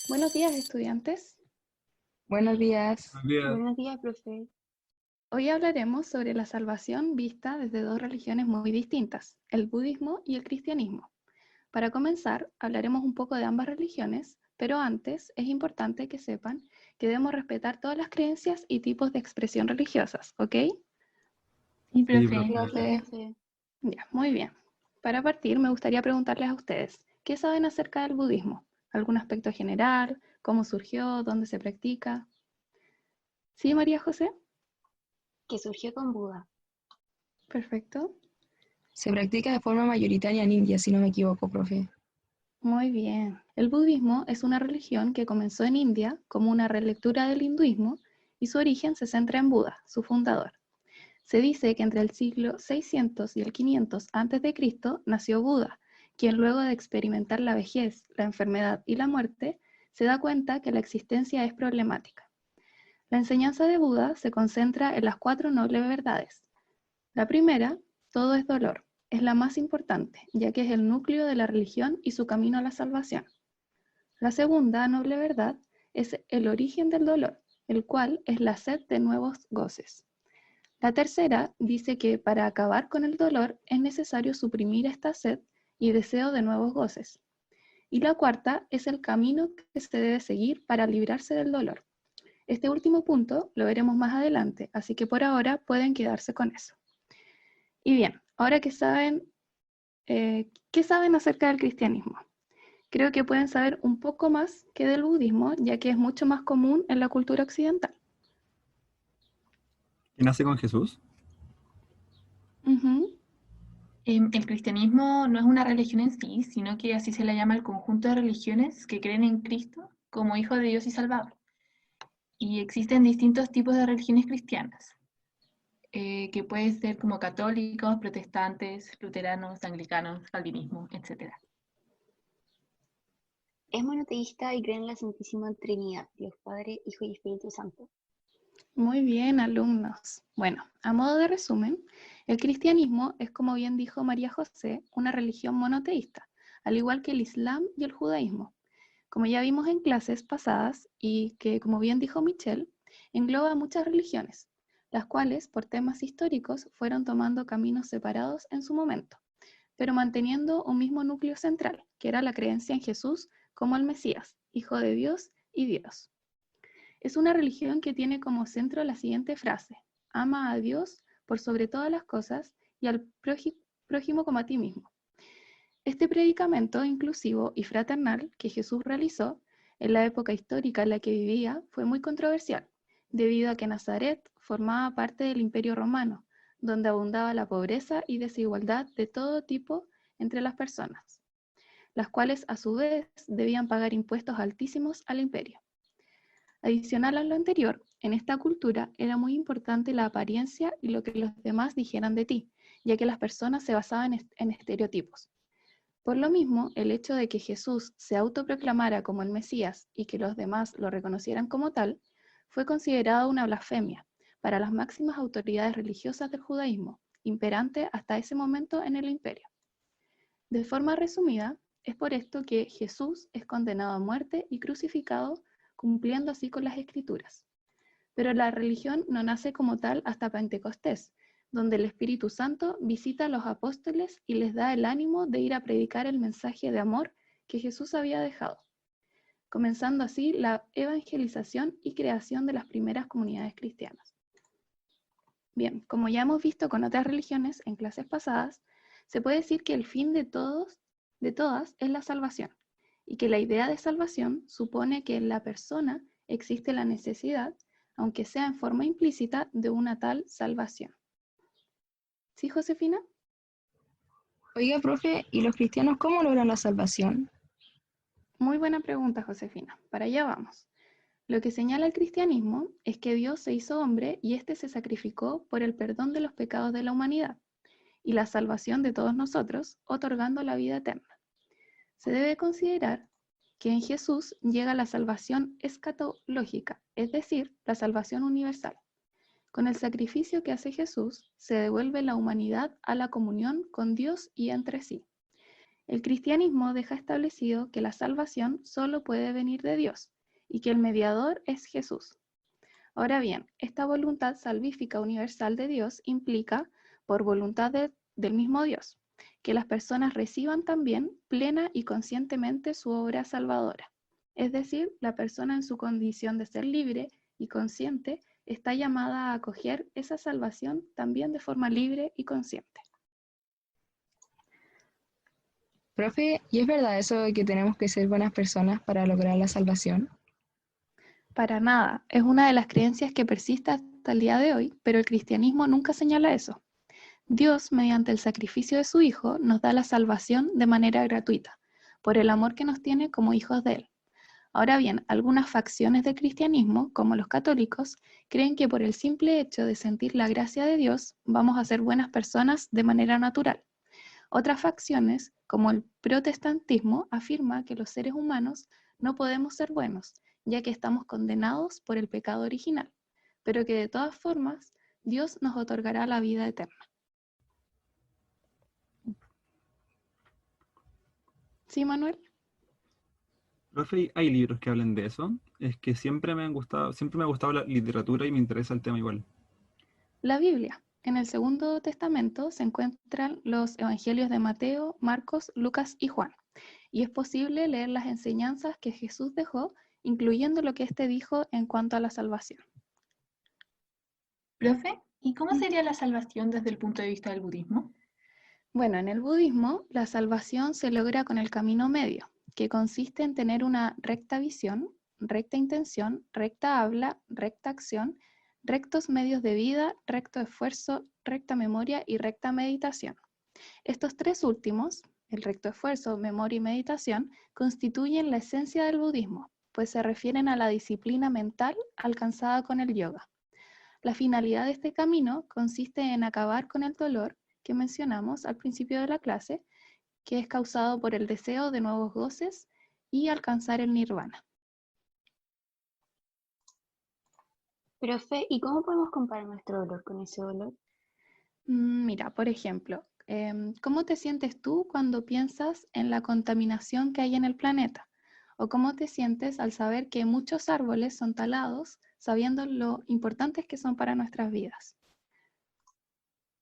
Buenos días, estudiantes. Buenos días. Buenos días. Buenos días, profe. Hoy hablaremos sobre la salvación vista desde dos religiones muy distintas, el budismo y el cristianismo. Para comenzar, hablaremos un poco de ambas religiones, pero antes es importante que sepan que debemos respetar todas las creencias y tipos de expresión religiosas, ¿ok? Sí, profe. profe. Ya, muy bien. Para partir, me gustaría preguntarles a ustedes, ¿qué saben acerca del budismo? ¿Algún aspecto general? ¿Cómo surgió? ¿Dónde se practica? ¿Sí, María José? Que surgió con Buda. Perfecto. Se practica de forma mayoritaria en India, si no me equivoco, profe. Muy bien. El budismo es una religión que comenzó en India como una relectura del hinduismo y su origen se centra en Buda, su fundador. Se dice que entre el siglo 600 y el 500 a.C. nació Buda, quien luego de experimentar la vejez, la enfermedad y la muerte, se da cuenta que la existencia es problemática. La enseñanza de Buda se concentra en las 4 nobles verdades. La primera, todo es dolor. Es la más importante, ya que es el núcleo de la religión y su camino a la salvación. La segunda noble verdad es el origen del dolor, el cual es la sed de nuevos goces. La tercera dice que para acabar con el dolor es necesario suprimir esta sed y deseo de nuevos goces. Y la cuarta es el camino que se debe seguir para librarse del dolor. Este último punto lo veremos más adelante, así que por ahora pueden quedarse con eso. Y bien, ahora que saben, ¿qué saben acerca del cristianismo? Creo que pueden saber un poco más que del budismo, ya que es mucho más común en la cultura occidental. ¿Quién nace con Jesús? Uh-huh. El cristianismo no es una religión en sí, sino que así se le llama al conjunto de religiones que creen en Cristo como Hijo de Dios y Salvador. Y existen distintos tipos de religiones cristianas, que pueden ser como católicos, protestantes, luteranos, anglicanos, calvinismo, etc. Es monoteísta y cree en la Santísima Trinidad, Dios Padre, Hijo y Espíritu Santo. Muy bien, alumnos. Bueno, a modo de resumen, el cristianismo es, como bien dijo María José, una religión monoteísta, al igual que el Islam y el judaísmo. Como ya vimos en clases pasadas y que, como bien dijo Michelle, engloba muchas religiones, las cuales, por temas históricos, fueron tomando caminos separados en su momento, pero manteniendo un mismo núcleo central, que era la creencia en Jesús como el Mesías, Hijo de Dios y Dios. Es una religión que tiene como centro la siguiente frase: ama a Dios por sobre todas las cosas y al prójimo como a ti mismo. Este predicamento inclusivo y fraternal que Jesús realizó en la época histórica en la que vivía fue muy controversial, debido a que Nazaret formaba parte del Imperio Romano, donde abundaba la pobreza y desigualdad de todo tipo entre las personas, las cuales a su vez debían pagar impuestos altísimos al imperio. Adicional a lo anterior, en esta cultura era muy importante la apariencia y lo que los demás dijeran de ti, ya que las personas se basaban en estereotipos. Por lo mismo, el hecho de que Jesús se autoproclamara como el Mesías y que los demás lo reconocieran como tal, fue considerado una blasfemia para las máximas autoridades religiosas del judaísmo, imperante hasta ese momento en el imperio. De forma resumida, es por esto que Jesús es condenado a muerte y crucificado, cumpliendo así con las Escrituras. Pero la religión no nace como tal hasta Pentecostés, donde el Espíritu Santo visita a los apóstoles y les da el ánimo de ir a predicar el mensaje de amor que Jesús había dejado, comenzando así la evangelización y creación de las primeras comunidades cristianas. Bien, como ya hemos visto con otras religiones en clases pasadas, se puede decir que el fin de todas es la salvación, y que la idea de salvación supone que en la persona existe la necesidad, aunque sea en forma implícita, de una tal salvación. ¿Sí, Josefina? Oiga, profe, ¿y los cristianos cómo logran la salvación? Muy buena pregunta, Josefina. Para allá vamos. Lo que señala el cristianismo es que Dios se hizo hombre y éste se sacrificó por el perdón de los pecados de la humanidad y la salvación de todos nosotros, otorgando la vida eterna. Se debe considerar que en Jesús llega la salvación escatológica, es decir, la salvación universal. Con el sacrificio que hace Jesús, se devuelve la humanidad a la comunión con Dios y entre sí. El cristianismo deja establecido que la salvación solo puede venir de Dios y que el mediador es Jesús. Ahora bien, esta voluntad salvífica universal de Dios implica, por voluntad del mismo Dios, que las personas reciban también plena y conscientemente su obra salvadora. Es decir, la persona en su condición de ser libre y consciente está llamada a acoger esa salvación también de forma libre y consciente. Profe, ¿y es verdad eso de que tenemos que ser buenas personas para lograr la salvación? Para nada, es una de las creencias que persiste hasta el día de hoy, pero el cristianismo nunca señala eso. Dios, mediante el sacrificio de su Hijo, nos da la salvación de manera gratuita, por el amor que nos tiene como hijos de Él. Ahora bien, algunas facciones del cristianismo, como los católicos, creen que por el simple hecho de sentir la gracia de Dios, vamos a ser buenas personas de manera natural. Otras facciones, como el protestantismo, afirma que los seres humanos no podemos ser buenos, ya que estamos condenados por el pecado original, pero que de todas formas Dios nos otorgará la vida eterna. ¿Sí, Manuel? Profe, ¿hay libros que hablen de eso? Es que siempre me ha gustado la literatura y me interesa el tema igual. La Biblia. En el Segundo Testamento se encuentran los evangelios de Mateo, Marcos, Lucas y Juan, y es posible leer las enseñanzas que Jesús dejó, incluyendo lo que éste dijo en cuanto a la salvación. Profe, ¿y cómo sería la salvación desde el punto de vista del budismo? Bueno, en el budismo, la salvación se logra con el camino medio, que consiste en tener una recta visión, recta intención, recta habla, recta acción, rectos medios de vida, recto esfuerzo, recta memoria y recta meditación. Estos tres últimos, el recto esfuerzo, memoria y meditación, constituyen la esencia del budismo, pues se refieren a la disciplina mental alcanzada con el yoga. La finalidad de este camino consiste en acabar con el dolor que mencionamos al principio de la clase, que es causado por el deseo de nuevos goces y alcanzar el nirvana. Profe, ¿y cómo podemos comparar nuestro dolor con ese dolor? Mira, por ejemplo, ¿cómo te sientes tú cuando piensas en la contaminación que hay en el planeta? ¿O cómo te sientes al saber que muchos árboles son talados, sabiendo lo importantes que son para nuestras vidas?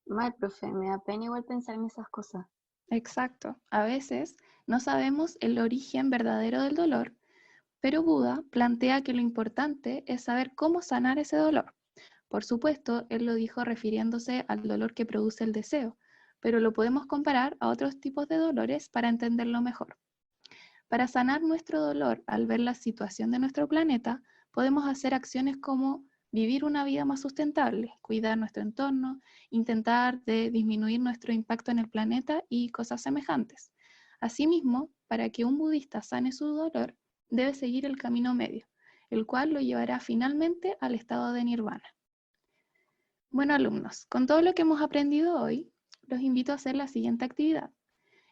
Mal, profe, me da pena igual pensar en esas cosas. Exacto. A veces no sabemos el origen verdadero del dolor, pero Buda plantea que lo importante es saber cómo sanar ese dolor. Por supuesto, él lo dijo refiriéndose al dolor que produce el deseo, pero lo podemos comparar a otros tipos de dolores para entenderlo mejor. Para sanar nuestro dolor al ver la situación de nuestro planeta, podemos hacer acciones como vivir una vida más sustentable, cuidar nuestro entorno, intentar de disminuir nuestro impacto en el planeta y cosas semejantes. Asimismo, para que un budista sane su dolor, debe seguir el camino medio, el cual lo llevará finalmente al estado de nirvana. Bueno, alumnos, con todo lo que hemos aprendido hoy, los invito a hacer la siguiente actividad.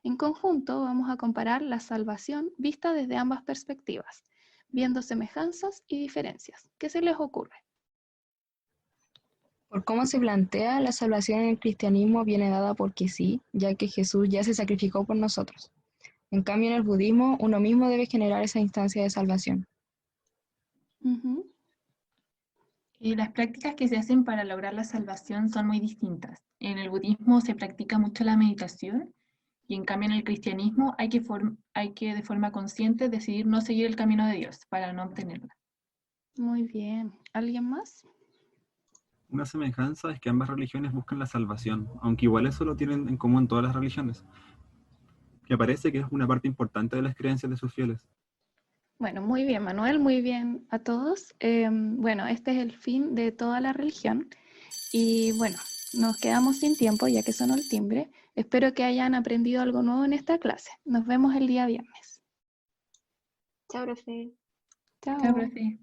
En conjunto vamos a comparar la salvación vista desde ambas perspectivas, viendo semejanzas y diferencias. ¿Qué se les ocurre? Por cómo se plantea, la salvación en el cristianismo viene dada porque sí, ya que Jesús ya se sacrificó por nosotros. En cambio, en el budismo, uno mismo debe generar esa instancia de salvación. Las prácticas que se hacen para lograr la salvación son muy distintas. En el budismo se practica mucho la meditación y en cambio en el cristianismo hay que de forma consciente decidir no seguir el camino de Dios para no obtenerla. Muy bien. ¿Alguien más? Una semejanza es que ambas religiones buscan la salvación, aunque igual eso lo tienen en común todas las religiones. Me parece que es una parte importante de las creencias de sus fieles. Bueno, muy bien, Manuel, muy bien a todos. Bueno, este es el fin de toda la religión y bueno, nos quedamos sin tiempo ya que sonó el timbre. Espero que hayan aprendido algo nuevo en esta clase. Nos vemos el día viernes. Chao, profe. Chao. Chao, profe.